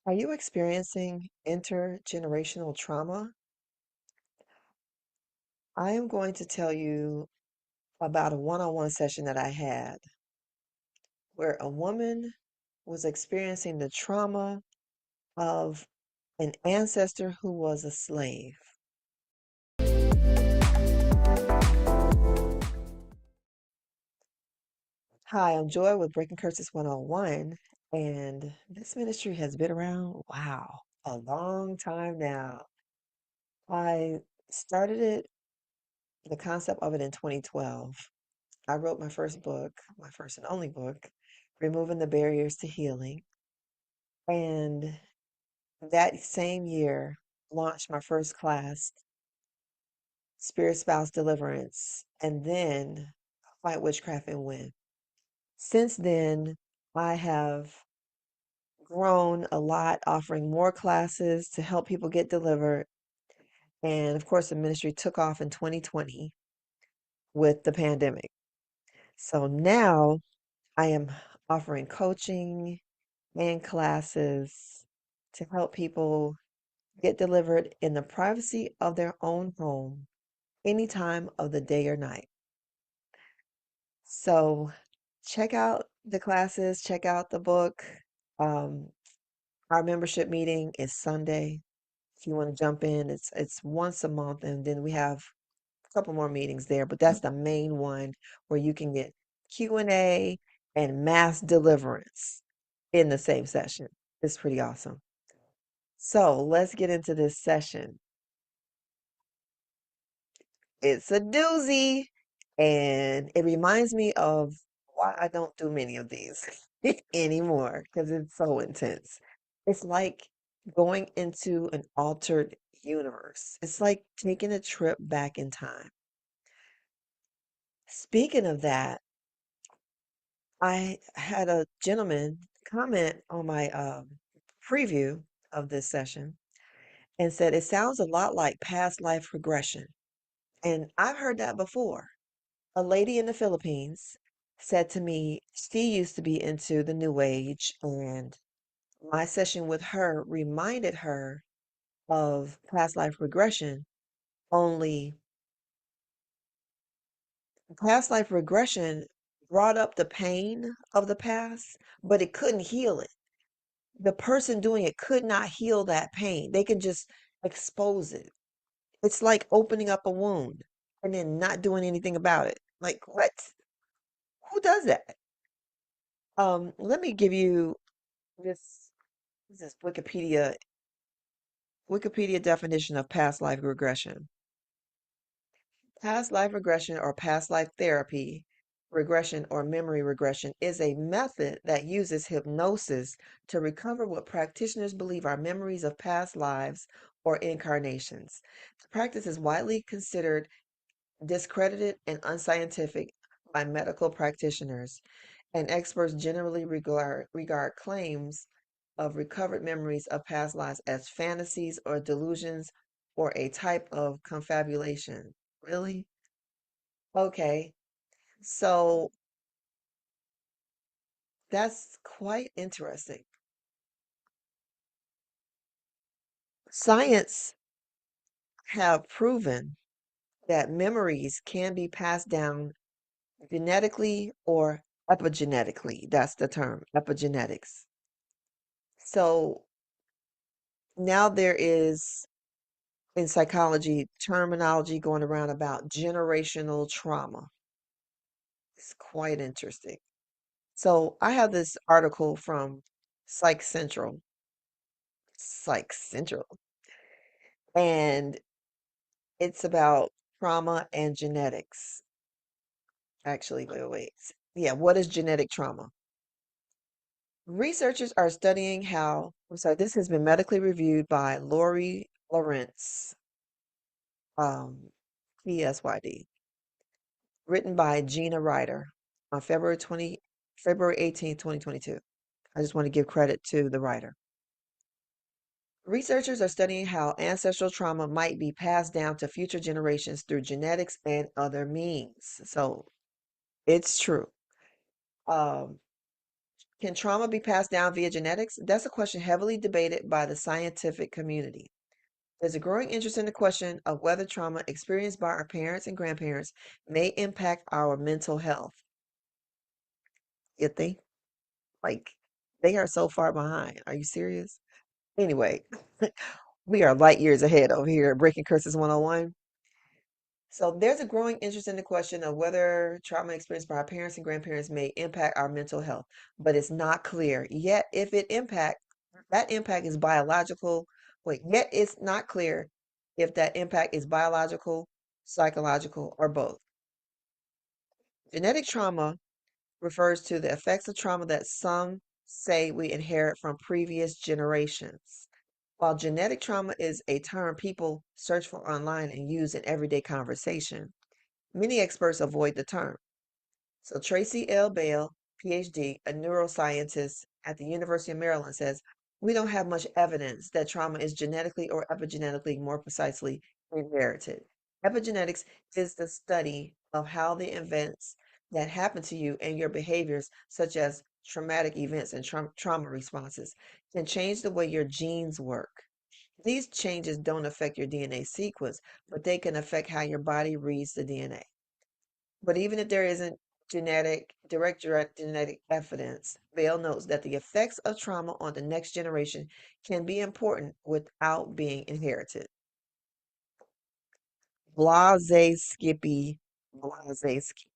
Are you experiencing intergenerational trauma? I am going to tell you about a one on one session that I had where a woman was experiencing the trauma of an ancestor who was a slave. Hi, I'm Joy with Breaking Curses 101, and this ministry has been around, wow, a long time now. I started the concept of it in 2012. I wrote my first book, my first and only book, Removing the Barriers to Healing. And that same year, launched my first class, Spirit Spouse Deliverance, and then Fight Witchcraft and Win. Since then, I have grown a lot, offering more classes to help people get delivered. And of course, the ministry took off in 2020 with the pandemic. So now I am offering coaching and classes to help people get delivered in the privacy of their own home, any time of the day or night. So check out the classes, check out the book. Um, our membership meeting is Sunday. If you want to jump in, it's once a month, and then we have a couple more meetings there, but that's the main one where you can get Q&A and mass deliverance in the same session. It's pretty awesome. So let's get into this session. It's a doozy, and it reminds me of why I don't do many of these anymore because it's so intense. It's like going into an altered universe. It's like taking a trip back in time. Speaking of that, I had a gentleman comment on my preview of this session and said it sounds a lot like past life regression. And I've heard that before. A lady in the Philippines said to me she used to be into the New Age, and my session with her reminded her of past life regression. Only past life regression brought up the pain of the past, but it couldn't heal it. The person doing it could not heal that pain. They can just expose it. It's like opening up a wound and then not doing anything about it. Like, what? Who does that? Let me give you this this is Wikipedia definition of past life regression. Past life regression or past life therapy regression or memory regression is a method that uses hypnosis to recover what practitioners believe are memories of past lives or incarnations. The practice is widely considered discredited and unscientific by medical practitioners, and experts generally regard claims of recovered memories of past lives as fantasies or delusions or a type of confabulation. Really? Okay. So that's quite interesting. Science have proven that memories can be passed down genetically or epigenetically. That's the term, epigenetics. So now there is in psychology terminology going around about generational trauma. It's quite interesting. So I have this article from Psych Central, Psych Central, and it's about trauma and genetics. Actually, wait. Yeah, what is genetic trauma? Researchers are studying how, I'm sorry, this has been medically reviewed by Lori Lawrence, um, PSYD, written by Gina Ryder on February 18th, 2022. I just want to give credit to the writer. Researchers are studying how ancestral trauma might be passed down to future generations through genetics and other means. So it's true. Um, Can trauma be passed down via genetics? That's a question heavily debated by the scientific community. There's a growing interest in the question of whether trauma experienced by our parents and grandparents may impact our mental health. You think? Like, they are so far behind. Are you serious? Anyway, we are light years ahead over here at Breaking Curses 101. So there's a growing interest in the question of whether trauma experienced by our parents and grandparents may impact our mental health, but it's not clear yet if that impact is biological. Wait, yet it's not clear if that impact is biological, psychological, or both. Genetic trauma refers to the effects of trauma that some say we inherit from previous generations. While genetic trauma is a term people search for online and use in everyday conversation, many experts avoid the term. So Tracy L. Bale, PhD, a neuroscientist at the University of Maryland, says, we don't have much evidence that trauma is genetically or epigenetically more precisely inherited. Epigenetics is the study of how the events that happen to you and your behaviors, such as traumatic events and trauma responses, can change the way your genes work. These changes don't affect your DNA sequence, but they can affect how your body reads the DNA. But even if there isn't direct genetic evidence, Bale notes that the effects of trauma on the next generation can be important without being inherited. Blase Skippy, blase Skippy.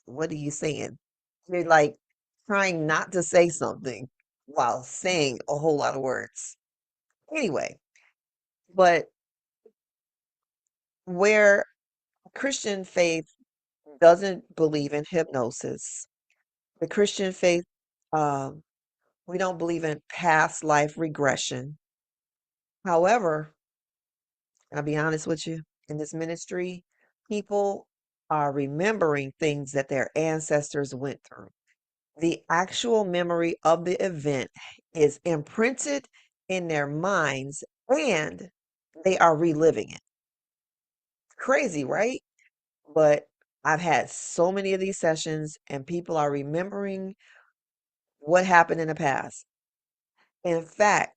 What are you saying? You're like trying not to say something while saying a whole lot of words. Anyway, but where Christian faith doesn't believe in hypnosis, the Christian faith um, we don't believe in past life regression. However, I'll be honest with you, in this ministry, people are remembering things that their ancestors went through. The actual memory of the event is imprinted in their minds and they are reliving it. Crazy, right? But I've had so many of these sessions and people are remembering what happened in the past. In fact,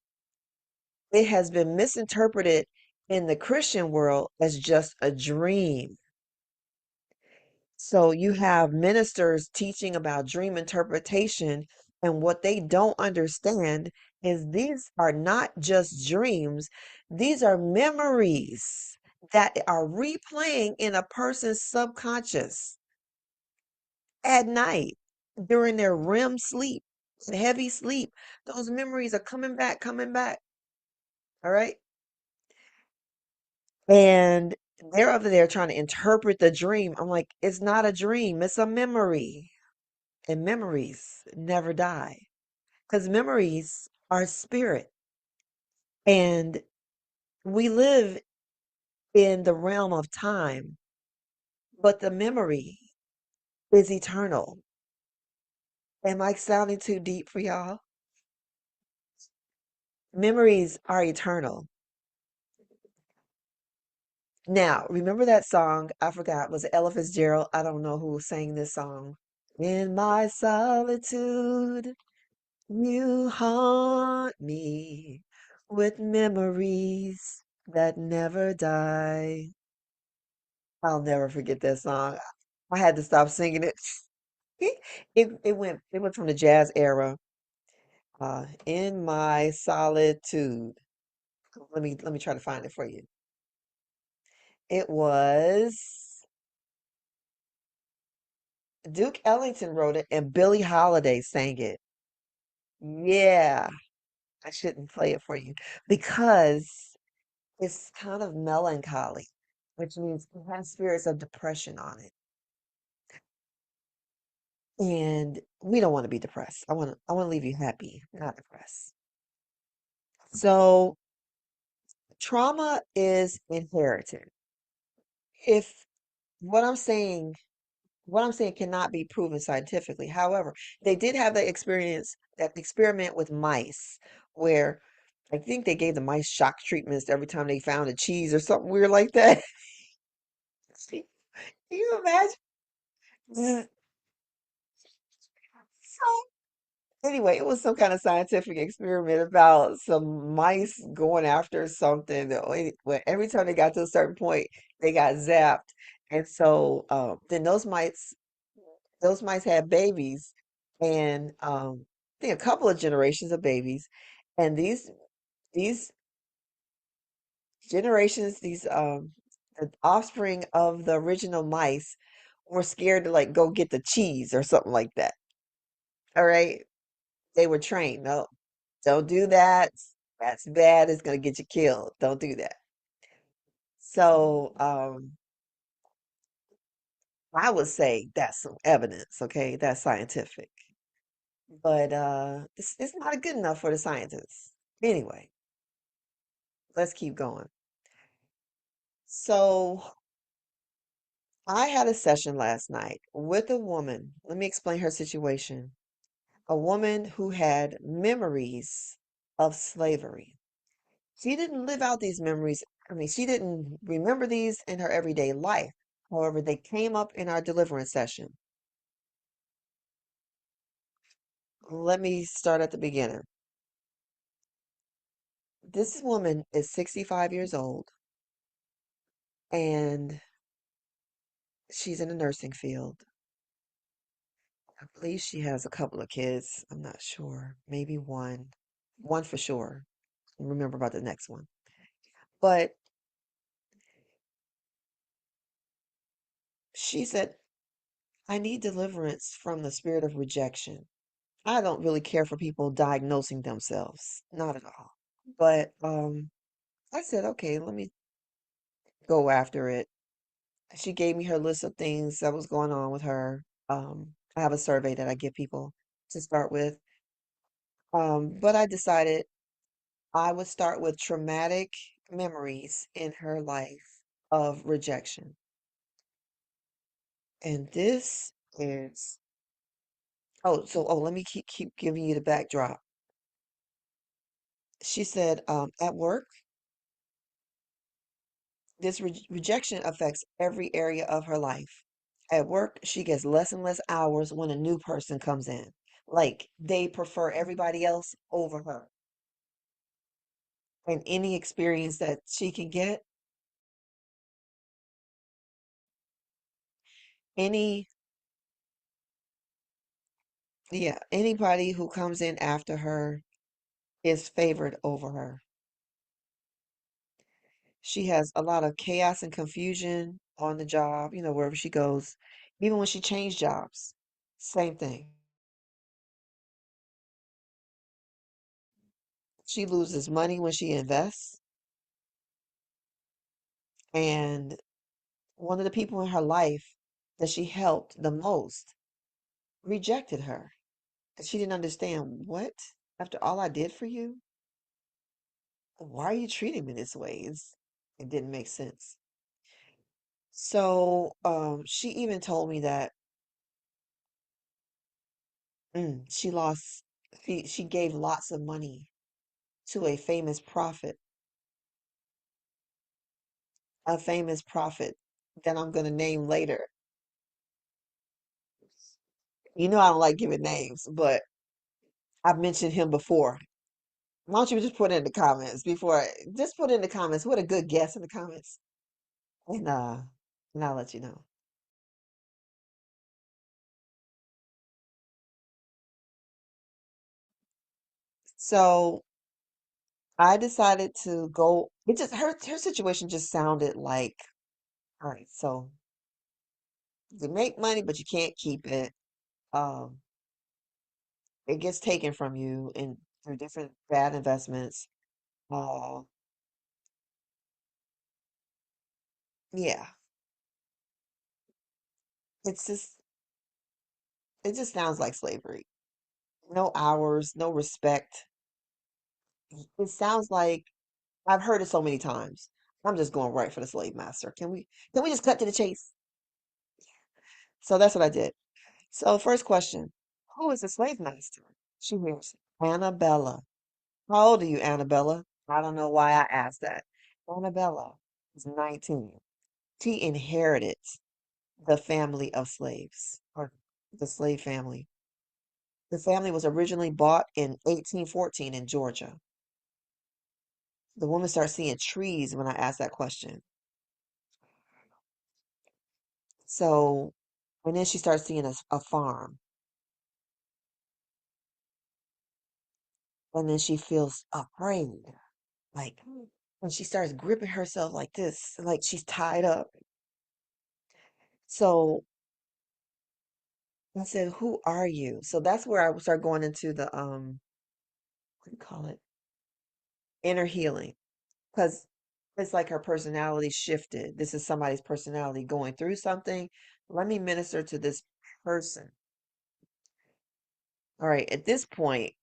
it has been misinterpreted in the Christian world as just a dream. So you have ministers teaching about dream interpretation, and what they don't understand is these are not just dreams, these are memories that are replaying in a person's subconscious at night during their REM sleep, heavy sleep. Those memories are coming back, coming back. All right. And they're over there trying to interpret the dream. I'm like, it's not a dream, it's a memory. And memories never die because memories are spirit. And we live in the realm of time, but the memory is eternal. Am I sounding too deep for y'all? Memories are eternal. Now, remember that song? I forgot. Was it Ella Fitzgerald? I don't know who sang this song. In my solitude, you haunt me with memories that never die. I'll never forget that song. I had to stop singing it. It went from the jazz era. In my solitude. Let me try to find it for you. It was Duke Ellington wrote it and Billie Holiday sang it. Yeah, I shouldn't play it for you because it's kind of melancholy, which means it has spirits of depression on it. And we don't want to be depressed. I want to leave you happy, not depressed. So trauma is inherited. If what I'm saying, what I'm saying cannot be proven scientifically. However, they did have that experiment with mice where I think they gave the mice shock treatments every time they found a cheese or something weird like that. Can you imagine? Anyway, it was some kind of scientific experiment about some mice going after something. Well, every time they got to a certain point, they got zapped. And so then those mice had babies, and I think a couple of generations of babies. And these generations, the offspring of the original mice were scared to like go get the cheese or something like that. All right. They were trained. No, don't do that. That's bad. It's gonna get you killed. Don't do that. So, I would say that's some evidence, okay? That's scientific. But it's not good enough for the scientists. Anyway, let's keep going. So, I had a session last night with a woman. Let me explain her situation. A woman who had memories of slavery. She didn't live out these memories. I mean, she didn't remember these in her everyday life. However, they came up in our deliverance session. Let me start at the beginning. This woman is 65 years old and she's in the nursing field. I believe she has a couple of kids. I'm not sure. Maybe one. One for sure. Remember about the next one. But she said, I need deliverance from the spirit of rejection. I don't really care for people diagnosing themselves. Not at all. But I said, okay, let me go after it. She gave me her list of things that was going on with her. I have a survey that I give people to start with. But I decided I would start with traumatic memories in her life of rejection. And this is, let me keep giving you the backdrop. She said, at work, this rejection affects every area of her life. At work, she gets less and less hours when a new person comes in. Like they prefer everybody else over her. And any experience that she can get, any, yeah, anybody who comes in after her is favored over her. She has a lot of chaos and confusion on the job, wherever she goes. Even when she changed jobs, same thing. She loses money when she invests. And one of the people in her life that she helped the most rejected her. And she didn't understand what? After all I did for you, why are you treating me this way? It didn't make sense. So she even told me that she lost, she gave lots of money to a famous prophet that I'm going to name later. You know, I don't like giving names, but I've mentioned him before. Why don't you just put it in the comments just put it in the comments. What a good guess in the comments. And and I'll let you know. So I decided to go. It just her situation just sounded like, all right, so you make money, but you can't keep it. Um, it gets taken from you in through different bad investments. Uh, yeah, it's just it just sounds like slavery. No hours, no respect. It sounds like I've heard it so many times. I'm just going right for the slave master. Can we just cut to the chase? So that's what I did. So first question, who is the slave master? She hears Annabella. How old are you, Annabella? I don't know why I asked that. Annabella is 19. She inherited the family of slaves, or the slave family. The family was originally bought in 1814 in Georgia. The woman started seeing trees when I asked that question. So, and then she starts seeing a farm. And then she feels afraid. Like, when she starts gripping herself like this, like she's tied up. So I said, "Who are you?" So that's where I would start going into the what do you call it? Inner healing. Because it's like her personality shifted. This is somebody's personality going through something. Let me minister to this person. All right, at this point,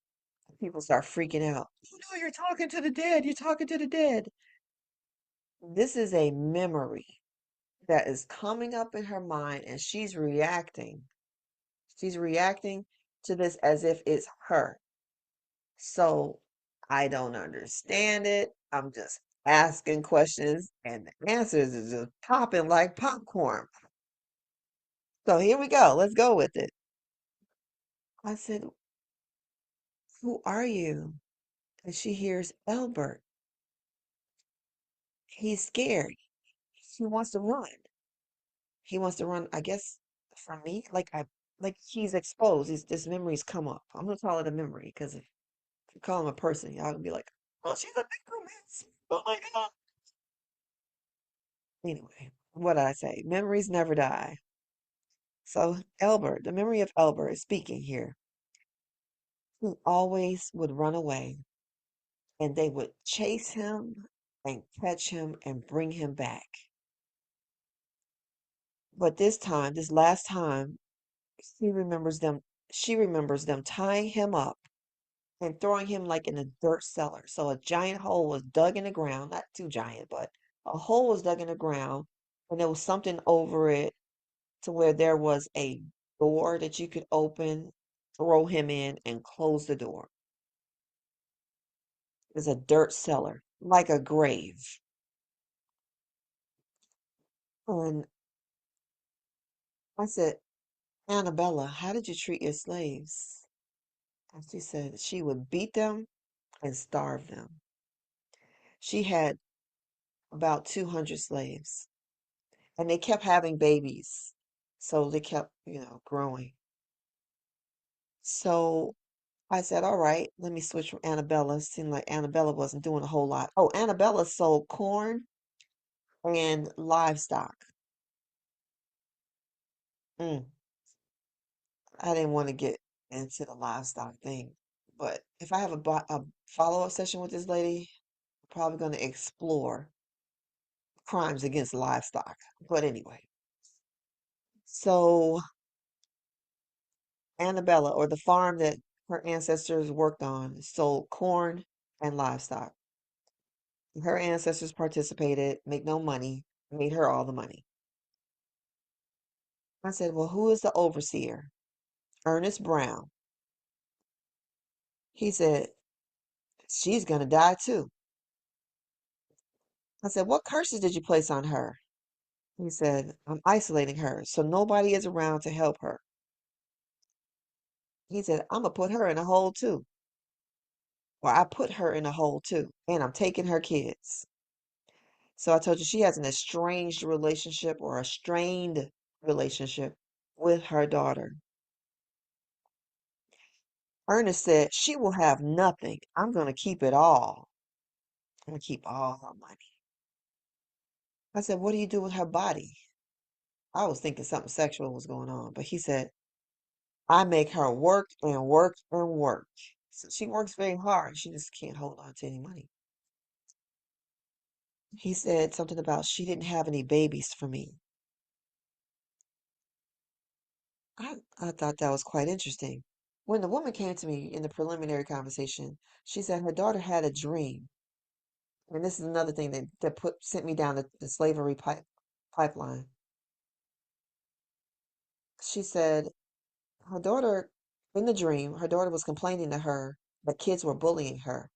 people start freaking out. Oh no, you're talking to the dead. You're talking to the dead. This is a memory that is coming up in her mind, and she's reacting. She's reacting to this as if it's her. So I don't understand it. I'm just asking questions, and the answers is just popping like popcorn. So here we go. Let's go with it. I said, "Who are you?" And she hears Albert. He's scared. He wants to run. He wants to run, I guess, from me. Like he's exposed. This memory's come up. I'm gonna call it a memory because if you call him a person, y'all gonna be like, "Oh, she's a necromancer." Oh my God. Anyway, what did I say? Memories never die. So Albert, the memory of Albert is speaking here. He always would run away, and they would chase him and catch him and bring him back. But this time, this last time, he remembers them. She remembers them tying him up and throwing him like in a dirt cellar. So a giant hole was dug in the ground, not too giant, but a hole was dug in the ground, and there was something over it to where there was a door that you could open, throw him in, and close the door. It's a dirt cellar, like a grave. And I said, "Annabella, how did you treat your slaves?" And she said she would beat them and starve them. She had about 200 slaves, and they kept having babies. So they kept, growing. So I said, "All right, let me switch from Annabella." Seemed like Annabella wasn't doing a whole lot. Oh, Annabella sold corn and livestock. Mm, I didn't want to get into the livestock thing. But if I have a follow-up session with this lady, I'm probably going to explore crimes against livestock. But anyway, so Annabella, or the farm that her ancestors worked on, sold corn and livestock. Her ancestors participated, make no money, made her all the money. I said, "Well, who is the overseer?" Ernest Brown. He said, "She's going to die too." I said, "What curses did you place on her?" He said, "I'm isolating her, so nobody is around to help her." He said, "I'm going to put her in a hole too." Or I put her in a hole too, and I'm taking her kids. So I told you she has an estranged relationship or a strained relationship with her daughter. Ernest said, "She will have nothing. I'm going to keep it all. I'm going to keep all her money." I said, "What do you do with her body?" I was thinking something sexual was going on, but he said, "I make her work and work and work." So she works very hard. She just can't hold on to any money. He said something about she didn't have any babies for me. I thought that was quite interesting. When the woman came to me in the preliminary conversation, she said her daughter had a dream. And this is another thing that sent me down the slavery pipeline. She said her daughter, in the dream, her daughter was complaining to her that kids were bullying her.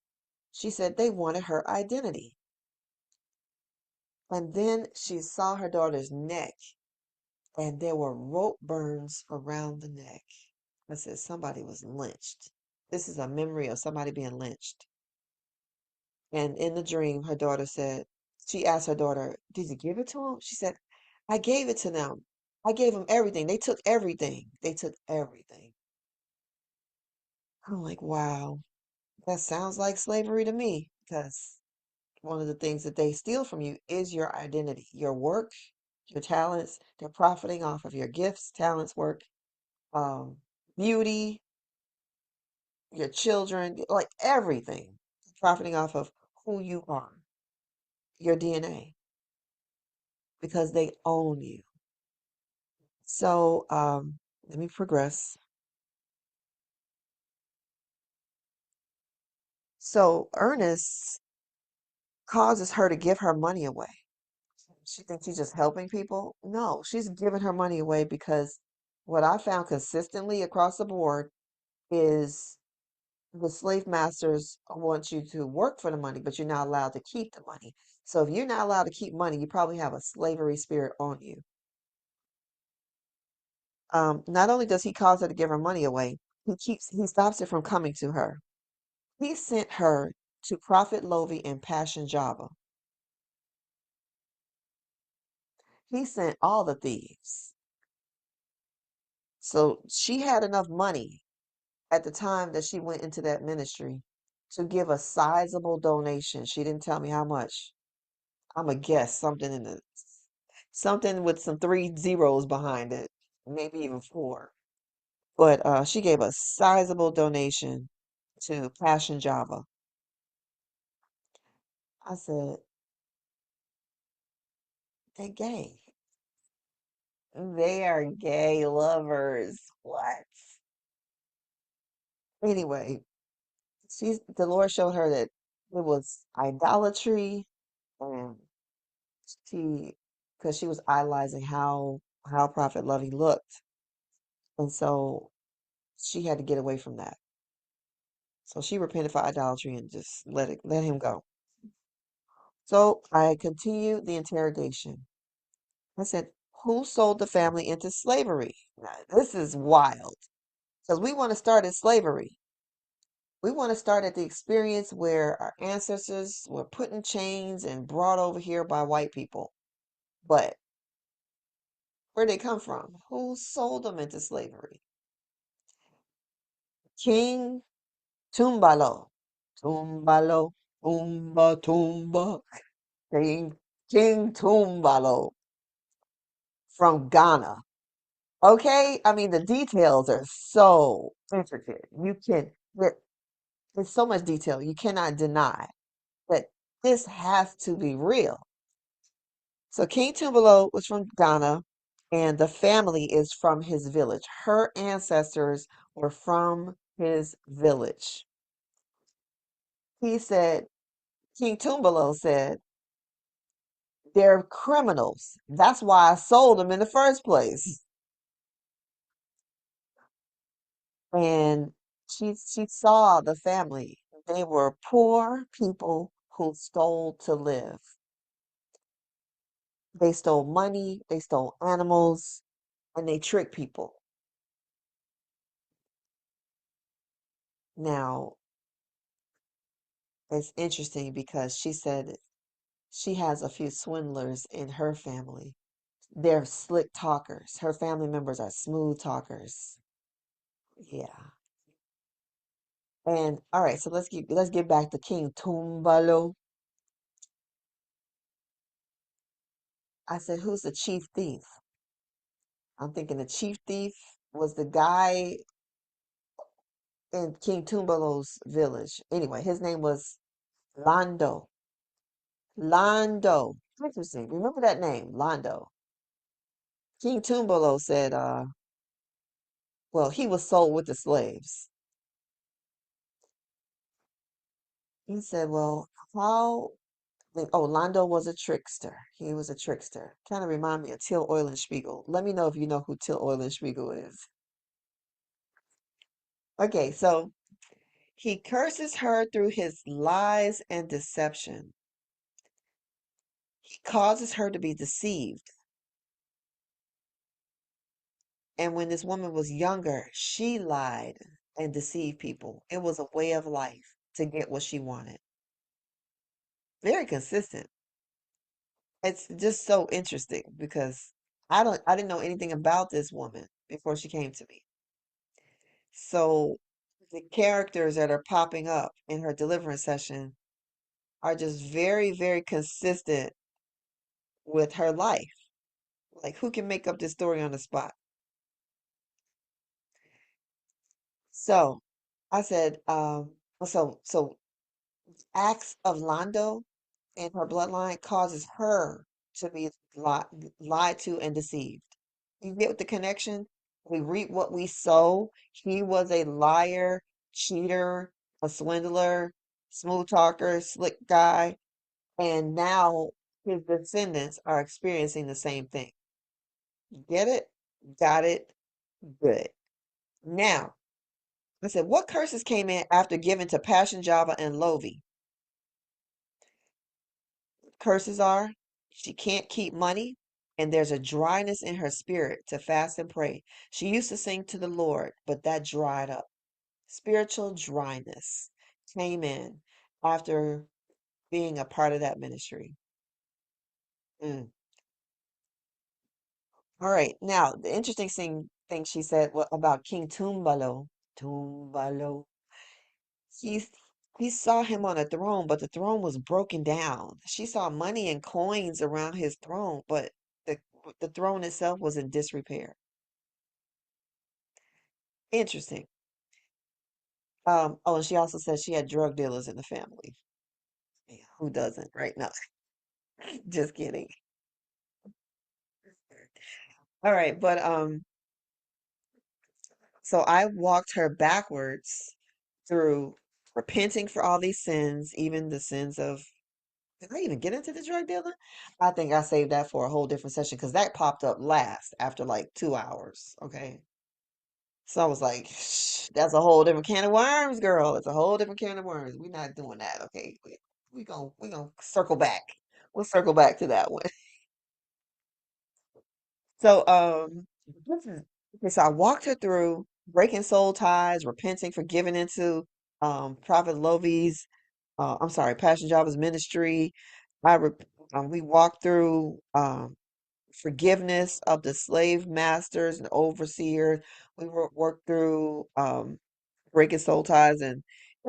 She said they wanted her identity. And then she saw her daughter's neck, and there were rope burns around the neck. I said, somebody was lynched. This is a memory of somebody being lynched. And in the dream, her daughter said, she asked her daughter, did you give it to him? She said, I gave it to them. I gave them everything. They took everything. They took everything. I'm like, wow, that sounds like slavery to me because one of the things that they steal from you is your identity, your work, your talents. They're profiting off of your gifts, talents, work, um, beauty, your children, like everything, profiting off of who you are, your DNA, because they own you. So let me progress. So Ernest causes her to give her money away. She thinks she's just helping people. No, she's giving her money away because what I found consistently across the board is the slave masters want you to work for the money, but you're not allowed to keep the money. So if you're not allowed to keep money, you probably have a slavery spirit on you. Not only does he cause her to give her money away, he stops it from coming to her. He sent her to Prophet Lovi in Passion Java. He sent all the thieves. So she had enough money at the time that she went into that ministry to give a sizable donation. She didn't tell me how much. I'm a guess something in the something with some three zeros behind it, maybe even four. But she gave a sizable donation to Passion Java. I said, they gay. They are gay lovers. What? Anyway, the Lord showed her that it was idolatry, and she because she was idolizing how Prophet Lovey looked, and so she had to get away from that. So she repented for idolatry and just let him go. So I continued the interrogation. I said, "Who sold the family into slavery?" Now, this is wild because we want to start at slavery. We want to start at the experience where our ancestors were put in chains and brought over here by white people. But where they come from? Who sold them into slavery? King Tumbalo. Tumbalo. Tumba Tumba. King King Tumbalo from Ghana. Okay? I mean, the details are so intricate. There's so much detail. You cannot deny that this has to be real. So King Tumbalo was from Ghana, and the family is from his village. Her ancestors were from his village. He said, King Tumbalo said, they're criminals. That's why I sold them in the first place. And she saw the family. They were poor people who stole to live. They stole money, they stole animals, and they tricked people. Now, it's interesting because she said she has a few swindlers in her family. They're slick talkers. Her family members are smooth talkers. Yeah. And all right, so let's get back to King Tumbalo. I said, who's the chief thief? I'm thinking the chief thief was the guy in King Tumbalo's village. Anyway, his name was Londo. Londo. Interesting. Remember that name, Londo. King Tumbalo said, well, he was sold with the slaves. He said, well, how oh, Londo was a trickster. He was a trickster. Kind of remind me of Till Eulenspiegel. Let me know if you know who Till Eulenspiegel is. Okay, so he curses her through his lies and deception. He causes her to be deceived. And when this woman was younger, she lied and deceived people. It was a way of life to get what she wanted. Very consistent. It's just so interesting because I didn't know anything about this woman before she came to me. So the characters that are popping up in her deliverance session are just very, very consistent with her life. Like who can make up this story on the spot? So I said, so acts of Londo in her bloodline causes her to be lied to and deceived. You get the connection? We reap what we sow. He was a liar, cheater, a swindler, smooth talker, slick guy, and now his descendants are experiencing the same thing. Get it? Got it? Good. Now, I said, what curses came in after giving to Passion Java and Lovi? Curses are she can't keep money, and there's a dryness in her spirit to fast and pray. She used to sing to the Lord, but that dried up. Spiritual dryness came in after being a part of that ministry. Mm. All right. Now, the interesting thing she said about King Tumbalo. Tumbalo. He he saw him on a throne, but the throne was broken down. She saw money and coins around his throne, but the the throne itself was in disrepair. Interesting. Oh, and she also said she had drug dealers in the family. Yeah, who doesn't, right? No, just kidding. All right, but so I walked her backwards through repenting for all these sins, even the sins of, did I even get into the drug dealer? I think I saved that for a whole different session because that popped up last after like 2 hours. Okay. So I was like, that's a whole different can of worms, girl. It's a whole different can of worms. We're not doing that. Okay. We gonna circle back. We'll circle back to that one. So this is okay, so I walked her through breaking soul ties, repenting for giving into Prophet Lovi's I'm sorry, Passion Java's ministry. I rep we walked through forgiveness of the slave masters and overseers. We worked through breaking soul ties and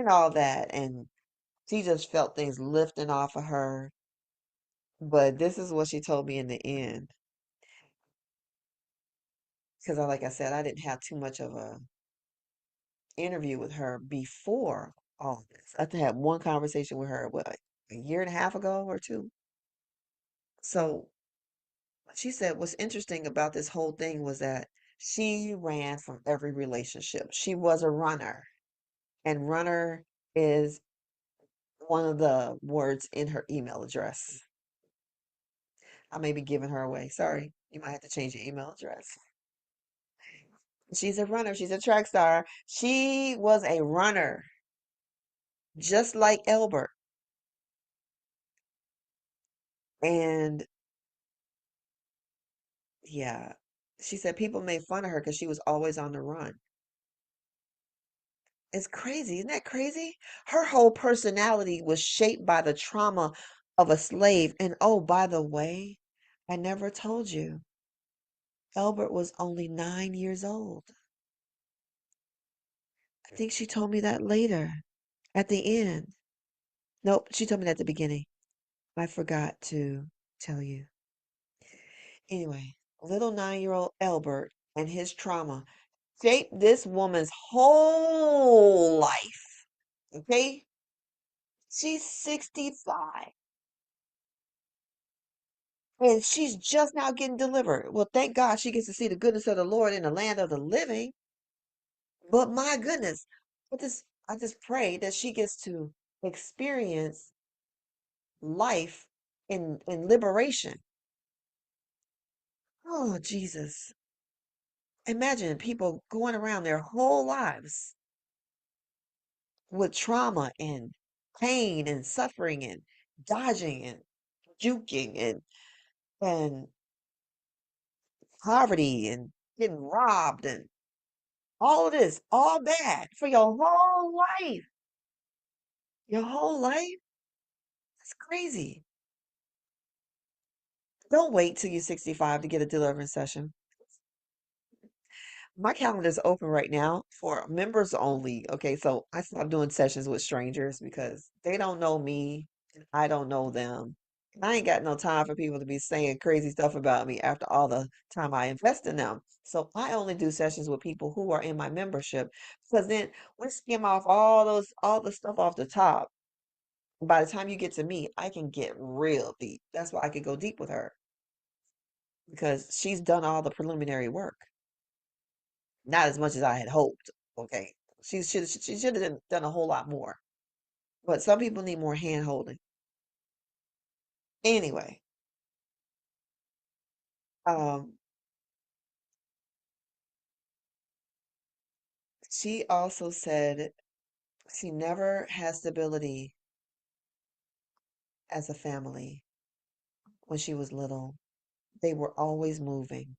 all that. And she just felt things lifting off of her. But this is what she told me in the end. Because like I said, I didn't have too much of a interview with her before all this. I had one conversation with her, what, like a year and a half ago or two. So she said what's interesting about this whole thing was that she ran from every relationship. She was a runner, and runner is one of the words in her email address. I may be giving her away. Sorry. You might have to change your email address. She's a runner. She's a track star. She was a runner, just like Elbert. And yeah, she said people made fun of her because she was always on the run. It's crazy. Isn't that crazy? Her whole personality was shaped by the trauma of a slave. And oh, by the way, I never told you, Albert was only 9 years old. I think she told me that later at the end. Nope, she told me that at the beginning. I forgot to tell you. Anyway, little 9-year-old Albert and his trauma shaped this woman's whole life. Okay? She's 65 and she's just now getting delivered. Well, thank God she gets to see the goodness of the Lord in the land of the living. But my goodness, I just pray that she gets to experience life in liberation. Oh, Jesus. Imagine people going around their whole lives with trauma and pain and suffering and dodging and juking and poverty and getting robbed and all of this, all bad for your whole life. Your whole life? That's crazy. Don't wait till you're 65 to get a deliverance session. My calendar is open right now for members only. Okay, so I stopped doing sessions with strangers because they don't know me and I don't know them. And I ain't got no time for people to be saying crazy stuff about me after all the time I invest in them. So I only do sessions with people who are in my membership because then we skim off all the stuff off the top. By the time you get to me, I can get real deep. That's why I could go deep with her because she's done all the preliminary work. Not as much as I had hoped. Okay. She should have done a whole lot more. But some people need more hand holding. Anyway, um, she also said she never had stability as a family when she was little. They were always moving,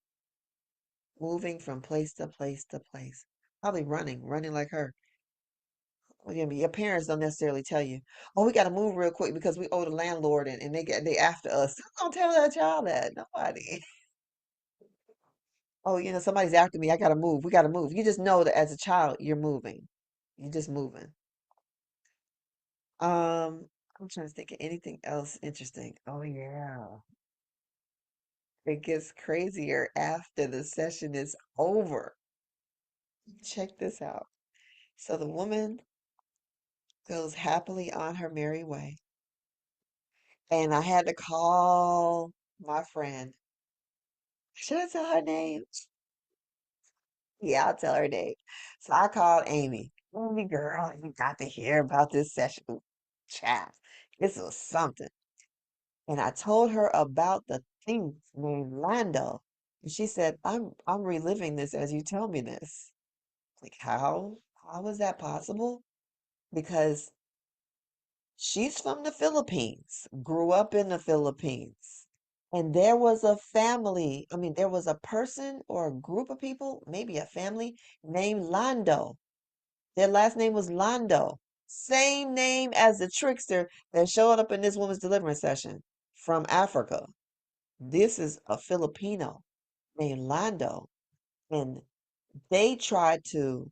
moving from place to place to place. Probably running like her. Well, yeah, your parents don't necessarily tell you, oh, we got to move real quick because we owe the landlord and they after us. Don't tell that child that. Nobody. Oh, somebody's after me. I gotta move. We gotta move. You just know that as a child, you're moving. You're just moving. I'm trying to think of anything else interesting. Oh yeah. It gets crazier after the session is over. Check this out. So the woman goes happily on her merry way. And I had to call my friend. Should I tell her name? Yeah, I'll tell her name. So I called Amy. Amy, girl, you got to hear about this session. Chat. This was something. And I told her about the thief named Lando. And she said, I'm reliving this as you tell me this. Like, how? How is that possible? Because she's from the Philippines, grew up in the Philippines. And there was a family, I mean, there was a person or a group of people, maybe a family named Lando. Their last name was Lando. Same name as the trickster that showed up in this woman's deliverance session from Africa. This is a Filipino named Lando, and they tried to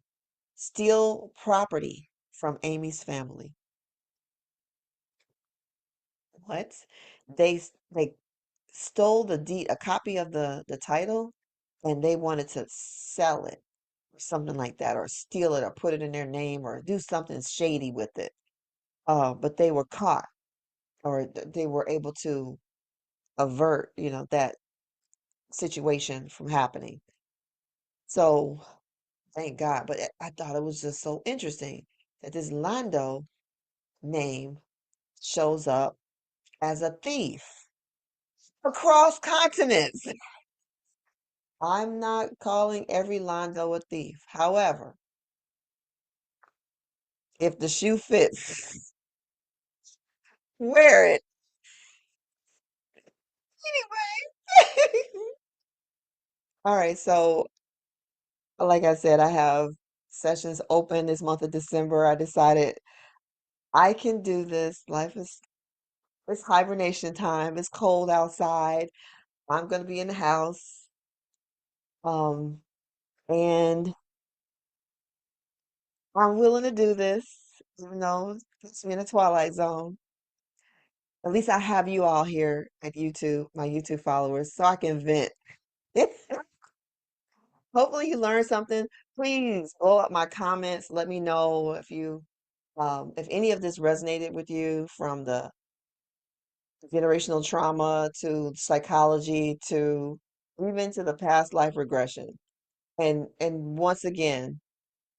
steal property from Amy's family. What? They stole the deed, a copy of the title, and they wanted to sell it or something like that, or steal it, or put it in their name, or do something shady with it. But they were caught, or they were able to avert, that situation from happening. So thank God. But I thought it was just so interesting that this Lando name shows up as a thief across continents. I'm not calling every Lando a thief. However, if the shoe fits, wear it. Anyway. All right, so like I said, I have sessions open this month of December. I decided I can do this. Life is It's hibernation time. It's cold outside. I'm gonna be in the house. Um, and I'm willing to do this, even though it puts me in a twilight zone. At least I have you all here at YouTube, my YouTube followers, so I can vent. Hopefully you learned something. Please blow up my comments. Let me know if any of this resonated with you, from the generational trauma to psychology to even to the past life regression. And once again,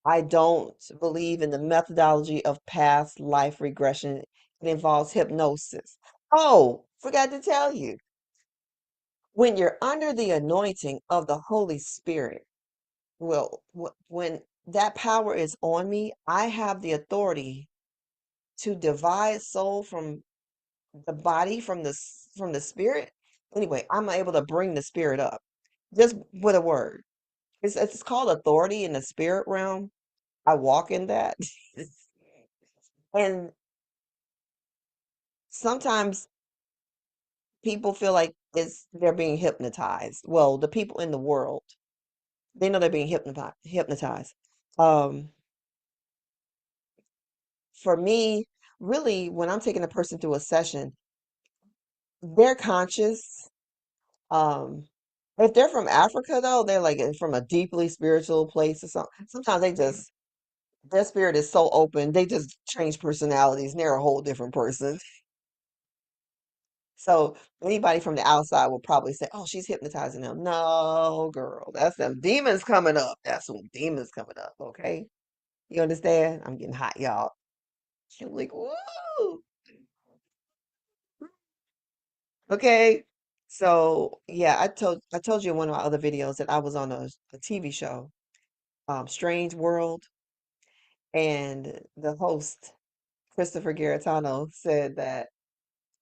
I don't believe in the methodology of past life regression. It involves hypnosis. Oh, forgot to tell you, when you're under the anointing of the Holy Spirit, well, when that power is on me, I have the authority to divide soul from the body, from the spirit. Anyway, I'm able to bring the spirit up just with a word. It's called authority in the spirit realm. I walk in that. And sometimes people feel like they're being hypnotized. Well, the people in the world, they know they're being hypnotized. Um, for me, really, when I'm taking a person through a session, they're conscious. Um, if they're from Africa, though, they're like from a deeply spiritual place or something. Sometimes their spirit is so open, they just change personalities and they're a whole different person. So anybody from the outside would probably say, "Oh, she's hypnotizing them." No, girl, that's them demons coming up. That's some demons coming up. Okay, you understand? I'm getting hot, y'all. I'm like, woo. Okay. So yeah, I told you in one of my other videos that I was on a TV show, Strange World, and the host Christopher Garetano said that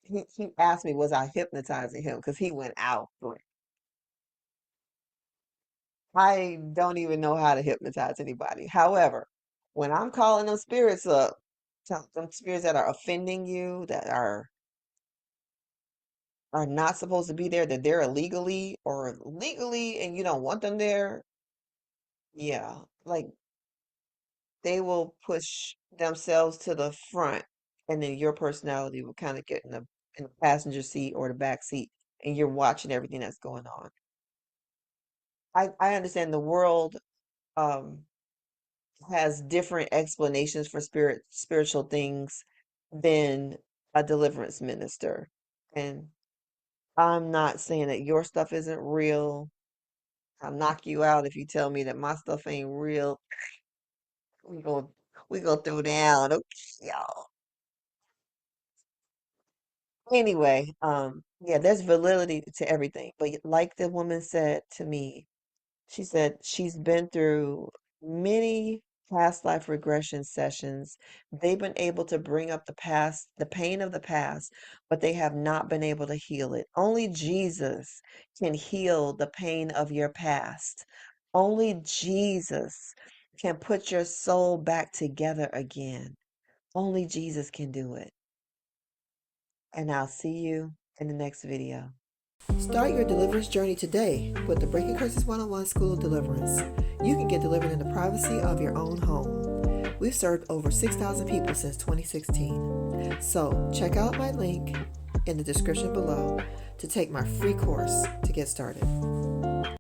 he asked me, was I hypnotizing him? Because he went out for it. I don't even know how to hypnotize anybody. However, when I'm calling them spirits up, them spirits that are offending you, that are not supposed to be there, that they're illegally or legally and you don't want them there, yeah, like they will push themselves to the front and then your personality will kind of get in the passenger seat or the back seat and you're watching everything that's going on. I understand the world um has different explanations for spiritual things than a deliverance minister. And I'm not saying that your stuff isn't real. I'll knock you out if you tell me that my stuff ain't real. We go we go throw down. Okay, y'all. Anyway, yeah, there's validity to everything. But like the woman said to me, she said she's been through many past life regression sessions. They've been able to bring up the past, the pain of the past, but they have not been able to heal it. Only Jesus can heal the pain of your past. Only Jesus can put your soul back together again. Only Jesus can do it. And I'll see you in the next video. Start your deliverance journey today with the Breaking Curses 101 School of Deliverance. You can get delivered in the privacy of your own home. We've served over 6,000 people since 2016. So check out my link in the description below to take my free course to get started.